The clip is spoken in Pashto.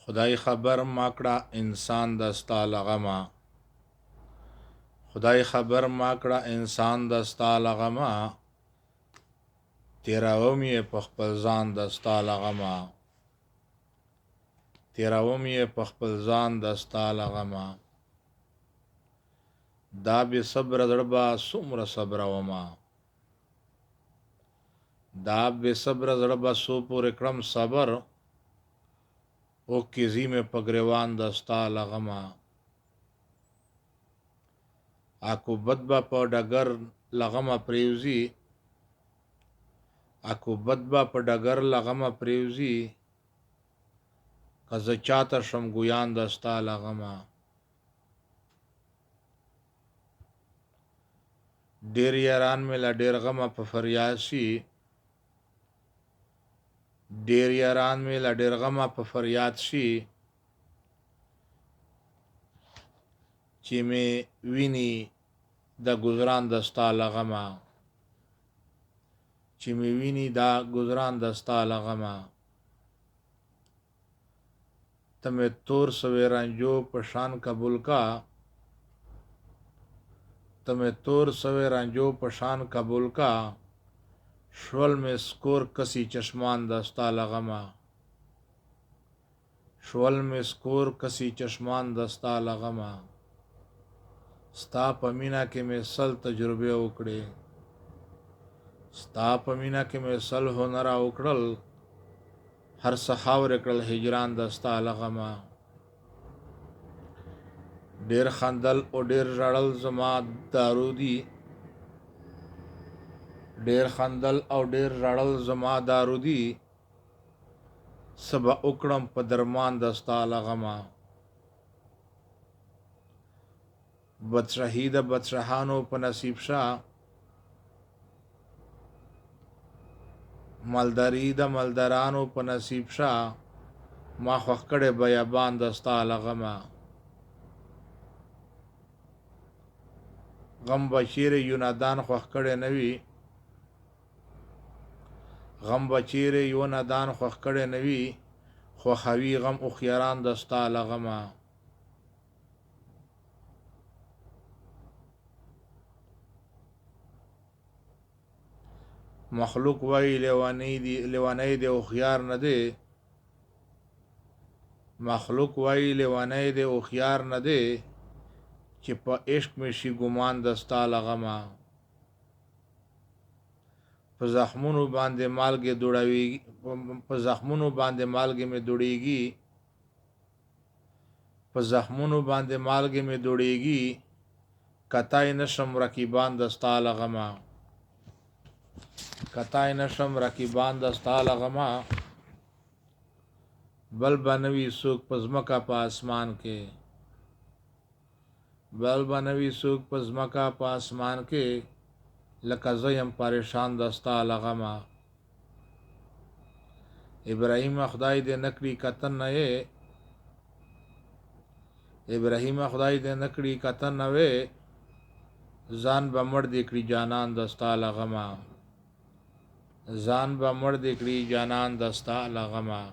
خدای خبر ماکړه انسان دستا لغما، خدای خبر ماکړه انسان دستا لغما، تیراوم یې په خپل ځان دستا لغما، تیراوم یې په خپل ځان دستا لغما. دا بې صبر زړه څومره صبر وما، دا بې صبر زړه به څو پورې کړم صبر، او کیزی میں پگریوان دستا لغما. آکو بدبا پا ڈگر لغما پریوزی، آکو بدبا پا ڈگر لغما پریوزی، کز چاتا شم گویان دستا لغما. ډیر یاران میں لا ډیر غما پا فریاد شي، ډیر یاران میں لا ډیر غما پا فریاد شي، چې می ویني دا گزران دستا لغما، چې می ویني دا گزران دستا لغما. تمہیں تور سوے رنجو پشان قبول کا، تمہیں تور سوے رنجو پشان قبول کا، شول میں سکور کسی چشمان دستا لغما، شول میں سکور کسی چشمان دستا لغما. ستا پمینا کې مې سل تجربه وکړې، ستا پمینا کې مې سل هنر وکړل، هر څه خاورې کړل هجران دستا لغما. ډیر خندل او ډیر ژړل زما دارو دي، ډیر خندل او ډیر ژړل زما دارو دي، سبا وکړم په درمان دستا لغما. بدشهی د بدشهانو په نصیب شاه، مالداری د مالدارانو په نصیب شاه، ما خوښ کړی بیابان دستا لغما. غم بچیر یو نادان خوښ کړی نوی، غم بچیر یو نادان خوښ کړی نوی، خوښوي غم او خیاران دستا لغما. مخلوق وای لیوانی دی او خيار نه دی، مخلوق وای لیوانی دی او خيار نه دی، چې په عشق می شي ګمان دستا لغما. په زخمونو باندې مالګه دوړوي، په زخمونو باندې مالګه می دوړيږي، په زخمونو باندې مالګه می دوړيږي، کتای نشم رقیبان دستا لغما، کتای نشم رقیبان دستا لغما. بل بنوی سوک پزمکا پا آسمان کے، بل بنوی سوک پزمکا پا آسمان کے، لکه زیم پریشان دستا لغما. ابراهیم خدای دې نکړي کتن نه، ابراهیم خدای دې نکړي کتن نه، ځان به مړ دې کړي جانان دستا لغما، ځان به مړ دې کړي جانان دستا لغما.